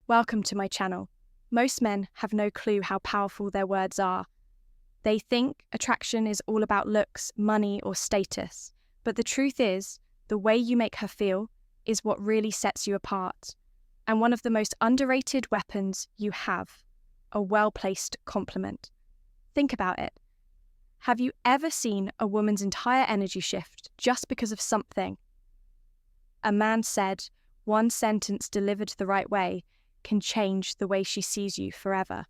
Welcome to my channel. Most men have no clue how powerful their words are. They think attraction is all about looks, money, or status. But the truth is, the way you make her feel is what really sets you apart. And one of the most underrated weapons you have, a well-placed compliment. Think about it. Have you ever seen a woman's entire energy shift just because of something? A man said, one sentence delivered the right way can change the way she sees you forever.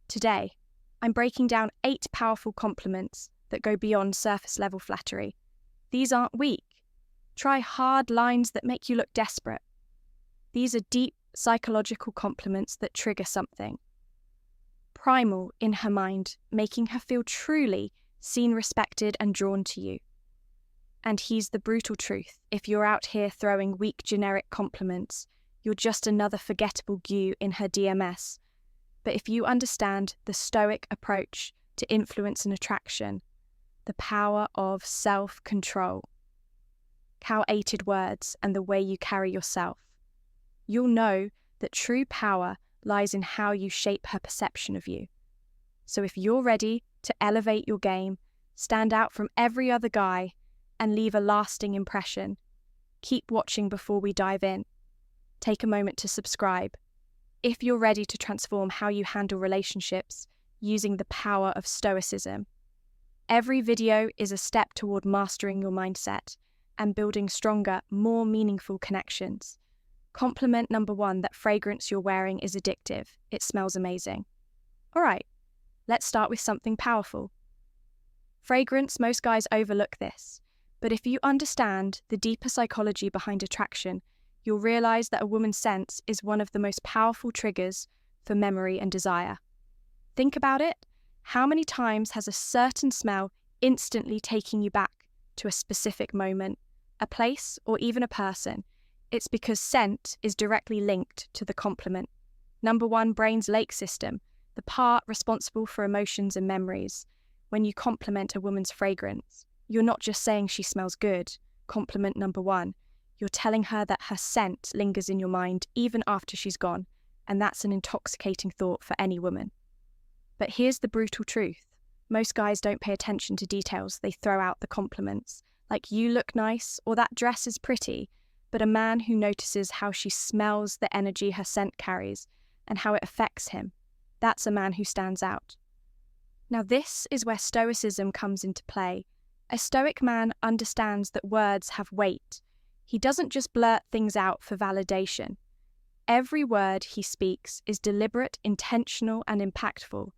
Today, I'm breaking down 8 powerful compliments that go beyond surface-level flattery. These aren't weak. Try hard lines that make you look desperate. These are deep psychological compliments that trigger something primal in her mind, making her feel truly seen, respected, and drawn to you. And here's the brutal truth. If you're out here throwing weak generic compliments, you're just another forgettable GU in her DMS. But if you understand the Stoic approach to influence and attraction, the power of self-control, cow-ated words, and the way you carry yourself, you'll know that true power lies in how you shape her perception of you. So if you're ready to elevate your game, stand out from every other guy, and leave a lasting impression, keep watching before we dive in. Take a moment to subscribe. If you're ready to transform how you handle relationships using the power of Stoicism, every video is a step toward mastering your mindset and building stronger, more meaningful connections. Compliment number 1, that fragrance you're wearing is addictive. It smells amazing. All right, let's start with something powerful. Fragrance, most guys overlook this, but if you understand the deeper psychology behind attraction, you'll realize that a woman's scent is one of the most powerful triggers for memory and desire. Think about it. How many times has a certain smell instantly taken you back to a specific moment, a place, or even a person? It's because scent is directly linked to the compliment. Number 1, brain's lake system, the part responsible for emotions and memories. When you compliment a woman's fragrance, you're not just saying she smells good. Compliment number 1. You're telling her that her scent lingers in your mind even after she's gone, and that's an intoxicating thought for any woman. But here's the brutal truth. Most guys don't pay attention to details. They throw out the compliments, like you look nice or that dress is pretty, but a man who notices how she smells the energy her scent carries and how it affects him, that's a man who stands out. Now this is where Stoicism comes into play. A Stoic man understands that words have weight. He doesn't just blurt things out for validation. Every word he speaks is deliberate, intentional, and impactful.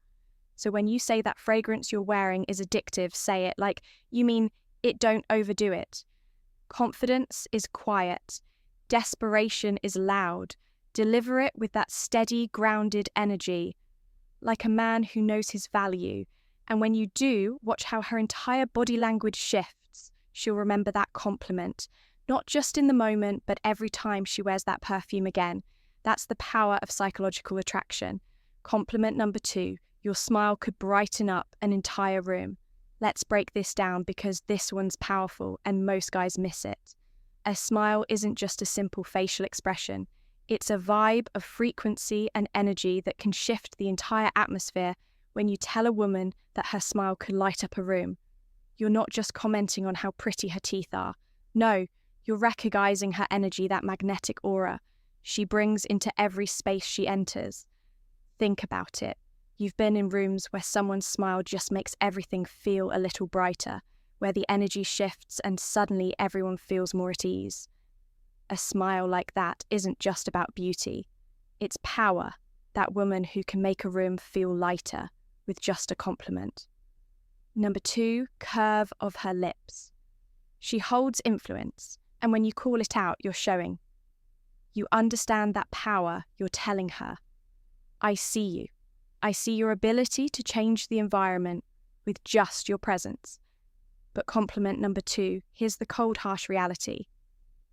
So when you say that fragrance you're wearing is addictive, say it like you mean it, don't overdo it. Confidence is quiet. Desperation is loud. Deliver it with that steady, grounded energy, like a man who knows his value. And when you do, watch how her entire body language shifts. She'll remember that compliment. Not just in the moment, but every time she wears that perfume again. That's the power of psychological attraction. Compliment number 2, your smile could brighten up an entire room. Let's break this down because this one's powerful and most guys miss it. A smile isn't just a simple facial expression. It's a vibe of frequency and energy that can shift the entire atmosphere. When you tell a woman that her smile could light up a room, you're not just commenting on how pretty her teeth are. No, you're recognizing her energy, that magnetic aura she brings into every space she enters. Think about it. You've been in rooms where someone's smile just makes everything feel a little brighter, where the energy shifts and suddenly everyone feels more at ease. A smile like that isn't just about beauty. It's power, that woman who can make a room feel lighter with just a compliment. Number 2, curve of her lips. She holds influence. And when you call it out, you're showing. You understand that power, you're telling her, I see you. I see your ability to change the environment with just your presence. But compliment number 2, here's the cold, harsh reality.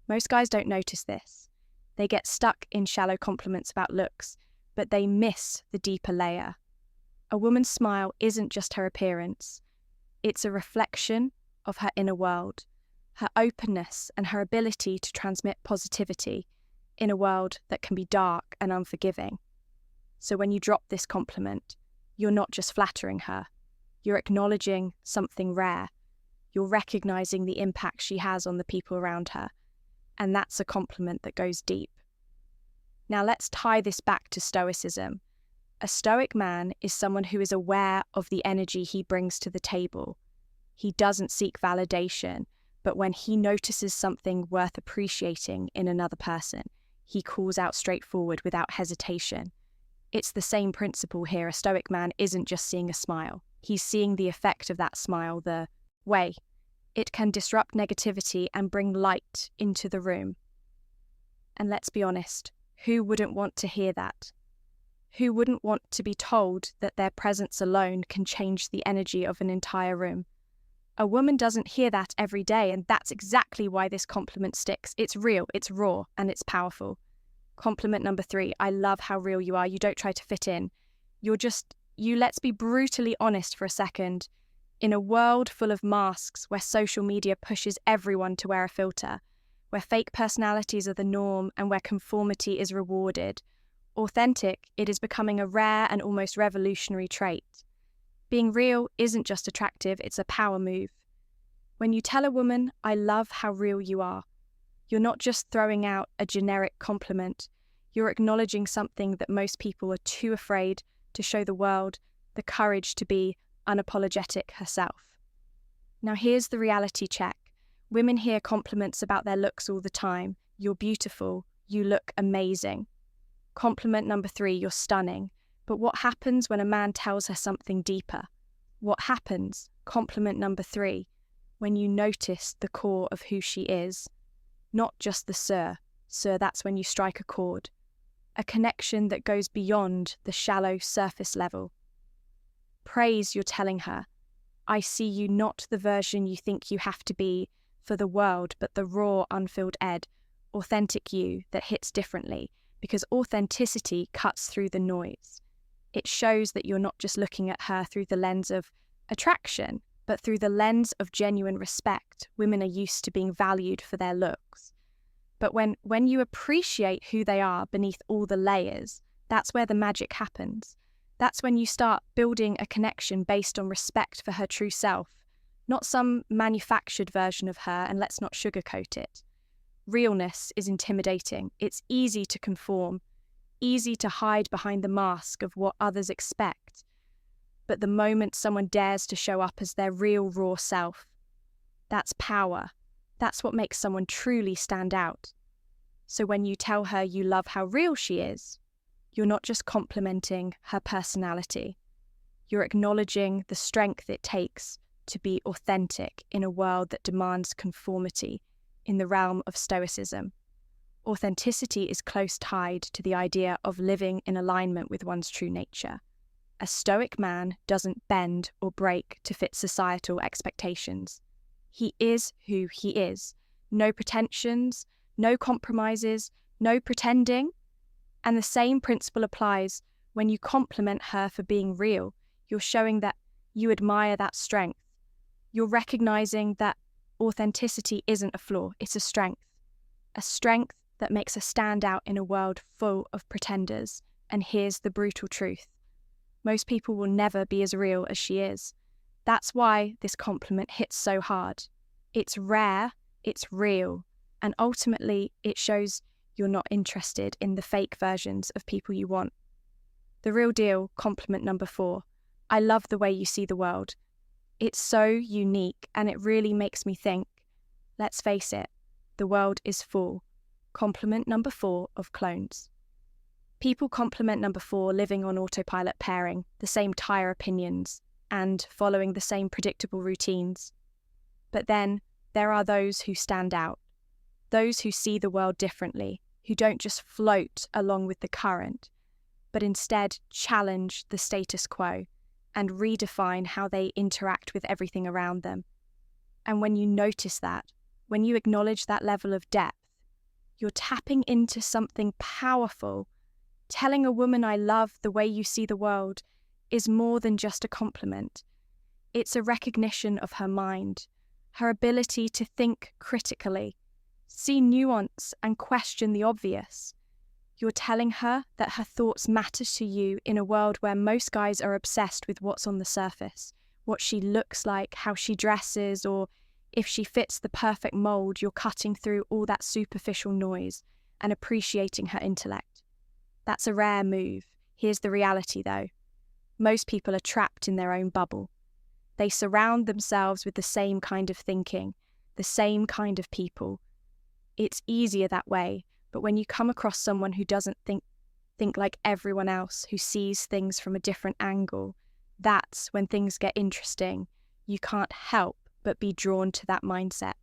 Most guys don't notice this. They get stuck in shallow compliments about looks, but they miss the deeper layer. A woman's smile isn't just her appearance. It's a reflection of her inner world. Her openness and her ability to transmit positivity. in a world that can be dark and unforgiving. So when you drop this compliment, you're not just flattering her, you're acknowledging something rare. You're recognizing the impact she has on the people around her, and that's a compliment that goes deep. Now let's tie this back to Stoicism. A Stoic man is someone who is aware of the energy he brings to the table. He doesn't seek validation, but when he notices something worth appreciating in another person, he calls out straightforward without hesitation. It's the same principle here. A Stoic man isn't just seeing a smile. He's seeing the effect of that smile, the way it can disrupt negativity and bring light into the room. And let's be honest, who wouldn't want to hear that? Who wouldn't want to be told that their presence alone can change the energy of an entire room? A woman doesn't hear that every day, and that's exactly why this compliment sticks. It's real, it's raw, and it's powerful. Compliment number 3, I love how real you are. You don't try to fit in. Let's be brutally honest for a second. In a world full of masks, where social media pushes everyone to wear a filter, where fake personalities are the norm and where conformity is rewarded, authentic, it is becoming a rare and almost revolutionary trait. Being real isn't just attractive, it's a power move. When you tell a woman, I love how real you are, you're not just throwing out a generic compliment, you're acknowledging something that most people are too afraid to show the world, the courage to be unapologetic herself. Now here's the reality check. Women hear compliments about their looks all the time. You're beautiful, you look amazing. Compliment number 3, you're stunning. But what happens when a man tells her something deeper? What happens, compliment number 3, when you notice the core of who she is? Not just the sir, that's when you strike a chord. A connection that goes beyond the shallow surface level. Praise you're telling her. I see you not the version you think you have to be for the world, but the raw, unfilled Ed, authentic you that hits differently, because authenticity cuts through the noise. It shows that you're not just looking at her through the lens of attraction, but through the lens of genuine respect. Women are used to being valued for their looks. But when you appreciate who they are beneath all the layers, that's where the magic happens. That's when you start building a connection based on respect for her true self, not some manufactured version of her, and let's not sugarcoat it. Realness is intimidating. It's easy to conform, easy to hide behind the mask of what others expect. But the moment someone dares to show up as their real, raw self, that's power. That's what makes someone truly stand out. So when you tell her you love how real she is, you're not just complimenting her personality. You're acknowledging the strength it takes to be authentic in a world that demands conformity in the realm of Stoicism. Authenticity is close tied to the idea of living in alignment with one's true nature. A Stoic man doesn't bend or break to fit societal expectations. He is who he is. No pretensions, no compromises, no pretending. And the same principle applies when you compliment her for being real. You're showing that you admire that strength. You're recognizing that authenticity isn't a flaw, it's a strength. A strength that makes her stand out in a world full of pretenders. And here's the brutal truth. Most people will never be as real as she is. That's why this compliment hits so hard. It's rare, it's real, and ultimately it shows you're not interested in the fake versions of people you want. The real deal, compliment number 4. I love the way you see the world. It's so unique, and it really makes me think. Let's face it, the world is full. Compliment number 4 of clones. People compliment number 4 living on autopilot pairing, the same tire opinions, and following the same predictable routines. But then there are those who stand out, those who see the world differently, who don't just float along with the current, but instead challenge the status quo and redefine how they interact with everything around them. And when you notice that, when you acknowledge that level of depth, you're tapping into something powerful. Telling a woman I love the way you see the world is more than just a compliment. It's a recognition of her mind, her ability to think critically, see nuance, and question the obvious. You're telling her that her thoughts matter to you in a world where most guys are obsessed with what's on the surface, what she looks like, how she dresses, or if she fits the perfect mold. You're cutting through all that superficial noise and appreciating her intellect. That's a rare move. Here's the reality, though. Most people are trapped in their own bubble. They surround themselves with the same kind of thinking, the same kind of people. It's easier that way, but when you come across someone who doesn't think like everyone else, who sees things from a different angle, that's when things get interesting. You can't help but be drawn to that mindset,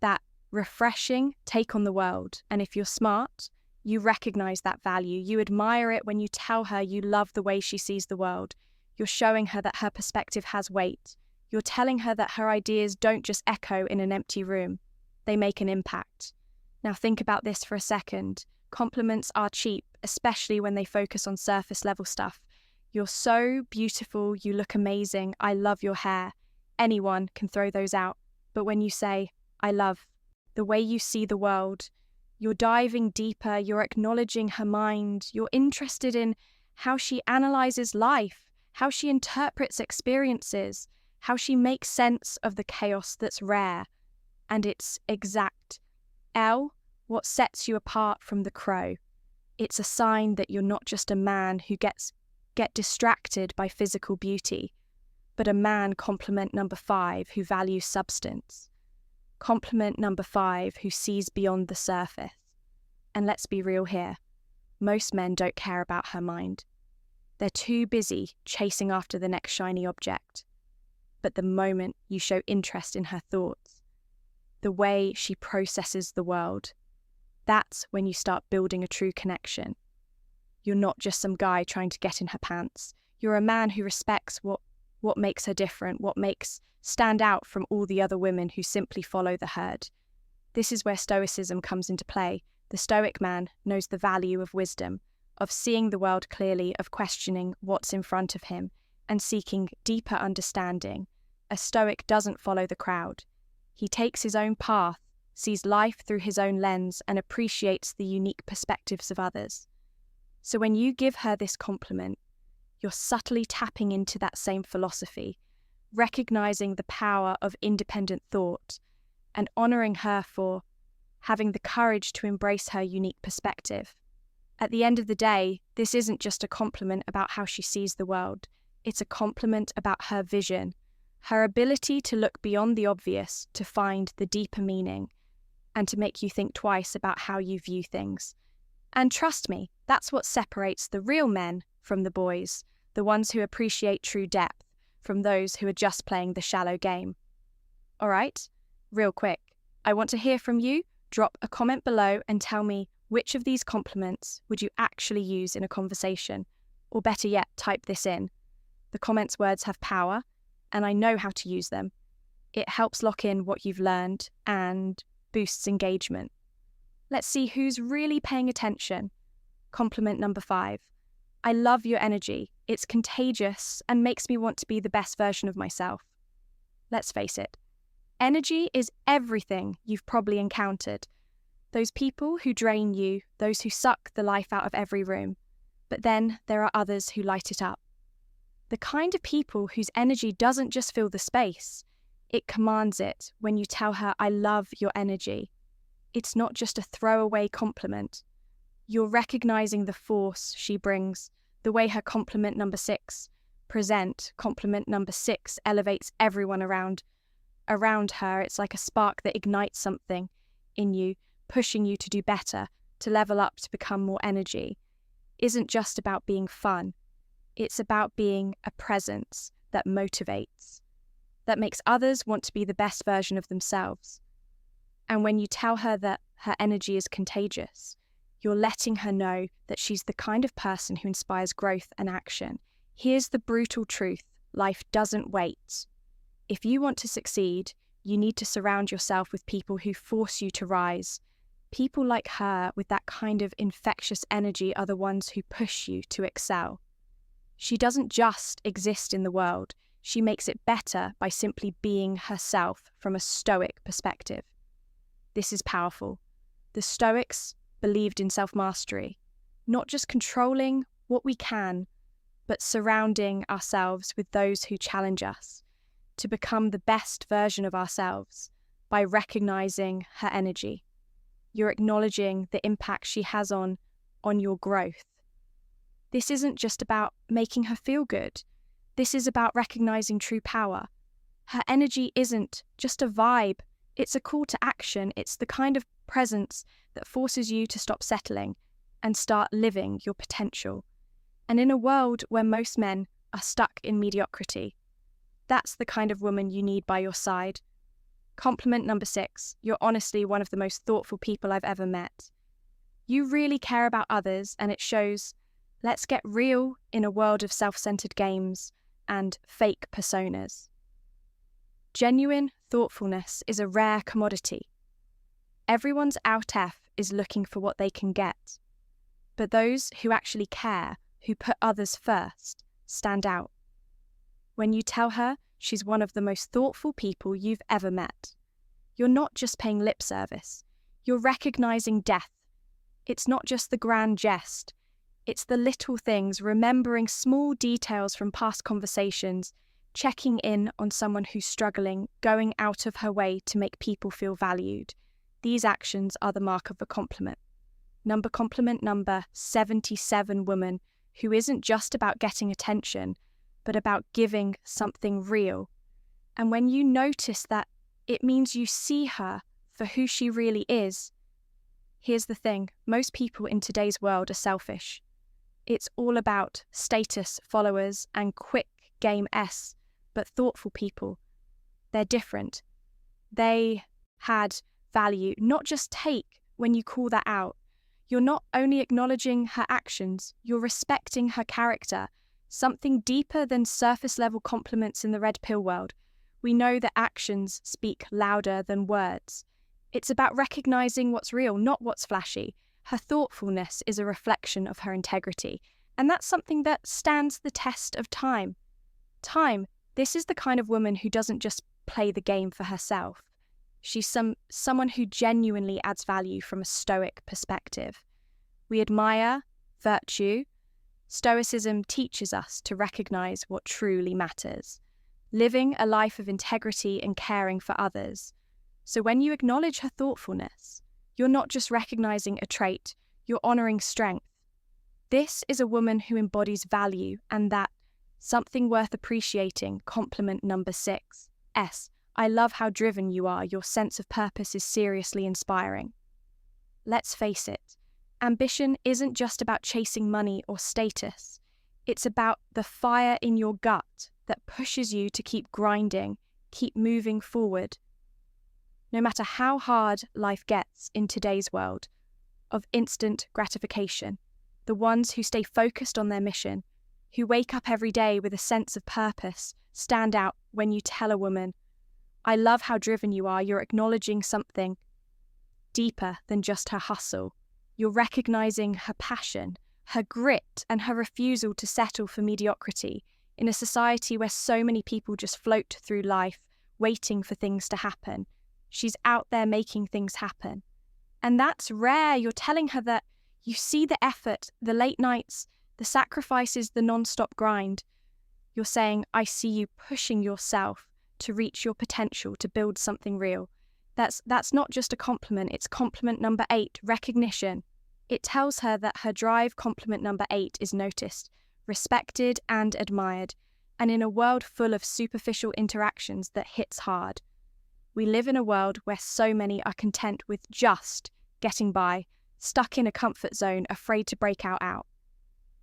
that refreshing take on the world. And if you're smart, you recognize that value. You admire it when you tell her you love the way she sees the world. You're showing her that her perspective has weight. You're telling her that her ideas don't just echo in an empty room. They make an impact. Now think about this for a second. Compliments are cheap, especially when they focus on surface level stuff. You're so beautiful, you look amazing, I love your hair. Anyone can throw those out. But when you say, I love the way you see the world, you're diving deeper, you're acknowledging her mind, you're interested in how she analyzes life, how she interprets experiences, how she makes sense of the chaos that's rare. And it's exact. What sets you apart from the crow? It's a sign that you're not just a man who get distracted by physical beauty, but a man, compliment number 5, who values substance. Compliment number 5, who sees beyond the surface. And let's be real here. Most men don't care about her mind. They're too busy chasing after the next shiny object. But the moment you show interest in her thoughts, the way she processes the world, that's when you start building a true connection. You're not just some guy trying to get in her pants. You're a man who respects what makes her different, what makes stand out from all the other women who simply follow the herd. This is where Stoicism comes into play. The Stoic man knows the value of wisdom, of seeing the world clearly, of questioning what's in front of him, and seeking deeper understanding. A Stoic doesn't follow the crowd. He takes his own path, sees life through his own lens, and appreciates the unique perspectives of others. So when you give her this compliment, you're subtly tapping into that same philosophy, recognizing the power of independent thought, and honoring her for having the courage to embrace her unique perspective. At the end of the day, this isn't just a compliment about how she sees the world. It's a compliment about her vision, her ability to look beyond the obvious, to find the deeper meaning, and to make you think twice about how you view things. And trust me, that's what separates the real men from the boys, the ones who appreciate true depth, from those who are just playing the shallow game. All right, real quick, I want to hear from you. Drop a comment below and tell me which of these compliments would you actually use in a conversation, or better yet, type this in. The comments words have power, and I know how to use them. It helps lock in what you've learned and boosts engagement. Let's see who's really paying attention. Compliment number 5. I love your energy. It's contagious and makes me want to be the best version of myself. Let's face it. Energy is everything you've probably encountered. Those people who drain you, those who suck the life out of every room. But then there are others who light it up. The kind of people whose energy doesn't just fill the space, it commands it when you tell her, I love your energy. It's not just a throwaway compliment. You're recognizing the force she brings, the way her compliment number 6 compliment number 6 elevates everyone around her. It's like a spark that ignites something in you, pushing you to do better, to level up, to become more energy. Isn't just about being fun. It's about being a presence that motivates, that makes others want to be the best version of themselves. And when you tell her that her energy is contagious, you're letting her know that she's the kind of person who inspires growth and action. Here's the brutal truth. Life doesn't wait. If you want to succeed, you need to surround yourself with people who force you to rise. People like her with that kind of infectious energy are the ones who push you to excel. She doesn't just exist in the world. She makes it better by simply being herself from a Stoic perspective. This is powerful. The Stoics believed in self-mastery, not just controlling what we can, but surrounding ourselves with those who challenge us to become the best version of ourselves by recognizing her energy. You're acknowledging the impact she has on your growth. This isn't just about making her feel good. This is about recognizing true power. Her energy isn't just a vibe. It's a call to action. It's the kind of presence that forces you to stop settling and start living your potential. And in a world where most men are stuck in mediocrity, that's the kind of woman you need by your side. Compliment number 6, you're honestly one of the most thoughtful people I've ever met. You really care about others, and it shows. Let's get real in a world of self-centered games and fake personas. Genuine thoughtfulness is a rare commodity. Everyone's out is looking for what they can get. But those who actually care, who put others first, stand out. When you tell her she's one of the most thoughtful people you've ever met, you're not just paying lip service, you're recognizing depth. It's not just the grand jest, it's the little things, remembering small details from past conversations, checking in on someone who's struggling, going out of her way to make people feel valued. These actions are the mark of a compliment. Compliment number 77, woman who isn't just about getting attention, but about giving something real. And when you notice that, it means you see her for who she really is. Here's the thing, most people in today's world are selfish. It's all about status, followers, and quick game S, but thoughtful people, they're different. They had value, not just take when you call that out. You're not only acknowledging her actions, you're respecting her character, something deeper than surface-level compliments in the red pill world. We know that actions speak louder than words. It's about recognizing what's real, not what's flashy. Her thoughtfulness is a reflection of her integrity, and that's something that stands the test of time. This is the kind of woman who doesn't just play the game for herself. She's someone who genuinely adds value from a Stoic perspective. We admire virtue. Stoicism teaches us to recognize what truly matters, living a life of integrity and caring for others. So when you acknowledge her thoughtfulness, you're not just recognizing a trait, you're honoring strength. This is a woman who embodies value, and that something worth appreciating. Compliment number 6. I love how driven you are. Your sense of purpose is seriously inspiring. Let's face it, ambition isn't just about chasing money or status. It's about the fire in your gut that pushes you to keep grinding, keep moving forward. No matter how hard life gets in today's world of instant gratification, the ones who stay focused on their mission, who wake up every day with a sense of purpose, stand out. When you tell a woman, I love how driven you are, you're acknowledging something deeper than just her hustle. You're recognizing her passion, her grit, and her refusal to settle for mediocrity in a society where so many people just float through life, waiting for things to happen. She's out there making things happen. And that's rare. You're telling her that you see the effort, the late nights, the sacrifices, the non-stop grind. You're saying, I see you pushing yourself to reach your potential, to build something real. That's not just a compliment, it's compliment number 8, recognition. It tells her that her drive, compliment number 8, is noticed, respected and admired, and in a world full of superficial interactions that hits hard. We live in a world where so many are content with just getting by, stuck in a comfort zone, afraid to break out.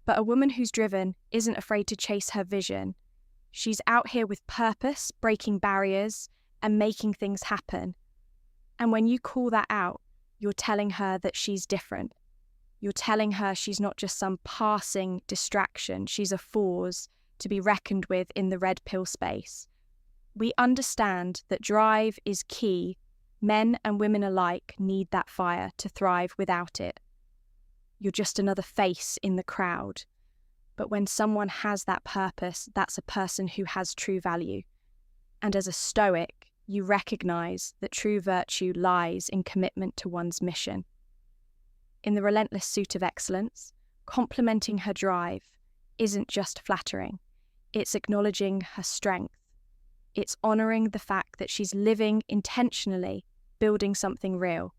But a woman who's driven isn't afraid to chase her vision. She's out here with purpose, breaking barriers, and making things happen. And when you call that out, you're telling her that she's different. You're telling her she's not just some passing distraction, she's a force to be reckoned with in the red pill space. We understand that drive is key. Men and women alike need that fire to thrive. Without it, you're just another face in the crowd. But when someone has that purpose, that's a person who has true value. And as a Stoic, you recognize that true virtue lies in commitment to one's mission. In the relentless suit of excellence, complimenting her drive isn't just flattering, it's acknowledging her strength. It's honoring the fact that she's living intentionally, building something real,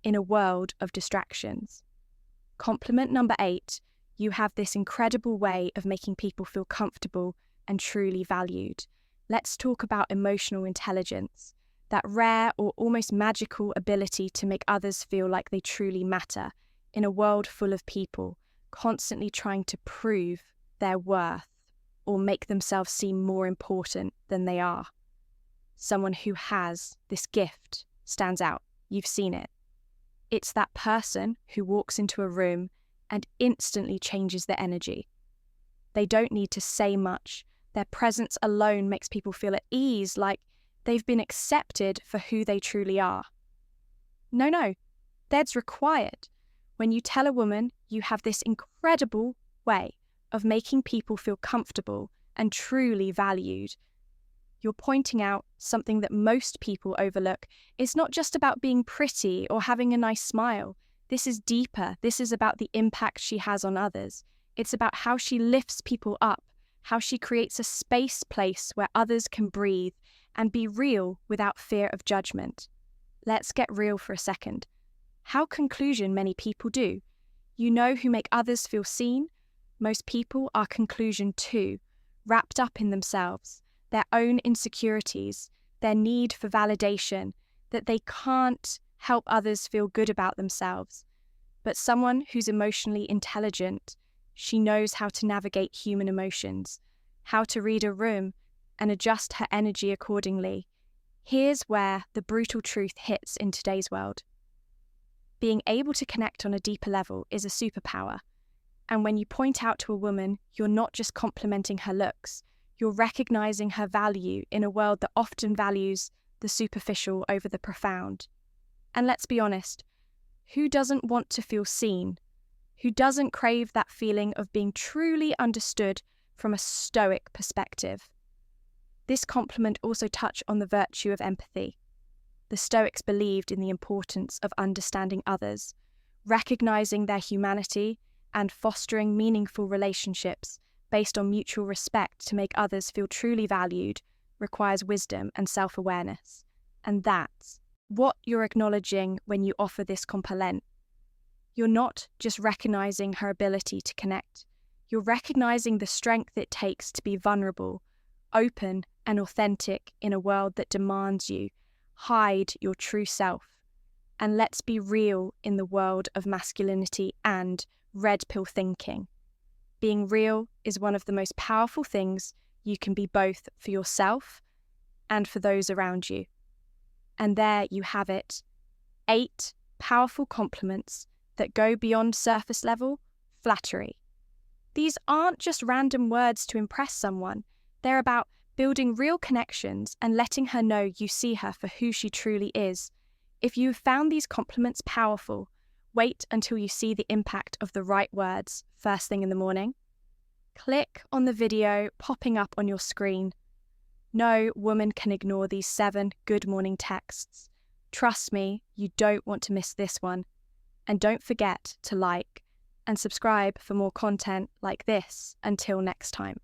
in a world of distractions. Compliment number 8, you have this incredible way of making people feel comfortable and truly valued. Let's talk about emotional intelligence, that rare or almost magical ability to make others feel like they truly matter in a world full of people constantly trying to prove their worth or make themselves seem more important than they are. Someone who has this gift stands out. You've seen it. It's that person who walks into a room and instantly changes their energy. They don't need to say much. Their presence alone makes people feel at ease, like they've been accepted for who they truly are. No, that's required. When you tell a woman you have this incredible way of making people feel comfortable and truly valued, you're pointing out something that most people overlook. It's not just about being pretty or having a nice smile. This is deeper. This is about the impact she has on others. It's about how she lifts people up, how she creates a place where others can breathe and be real without fear of judgment. Let's get real for a second. How conclusion many people do. You know who make others feel seen? Most people are conclusion too, wrapped up in themselves, their own insecurities, their need for validation, that they can't help others feel good about themselves. But someone who's emotionally intelligent, she knows how to navigate human emotions, how to read a room and adjust her energy accordingly. Here's where the brutal truth hits in today's world. Being able to connect on a deeper level is a superpower. And when you point out to a woman, you're not just complimenting her looks, you're recognizing her value in a world that often values the superficial over the profound. And let's be honest, who doesn't want to feel seen? Who doesn't crave that feeling of being truly understood from a Stoic perspective? This compliment also touched on the virtue of empathy. The Stoics believed in the importance of understanding others, recognizing their humanity, and fostering meaningful relationships based on mutual respect to make others feel truly valued requires wisdom and self-awareness. And that's what you're acknowledging when you offer this compliment. You're not just recognizing her ability to connect. You're recognizing the strength it takes to be vulnerable, open, and authentic in a world that demands you hide your true self. And let's be real in the world of masculinity and red pill thinking. Being real is one of the most powerful things you can be, both for yourself and for those around you. And there you have it. 8 powerful compliments that go beyond surface level flattery. These aren't just random words to impress someone. They're about building real connections and letting her know you see her for who she truly is. If you've found these compliments powerful, wait until you see the impact of the right words first thing in the morning. Click on the video popping up on your screen. No woman can ignore these 7 good morning texts. Trust me, you don't want to miss this one. And don't forget to like and subscribe for more content like this. Until next time.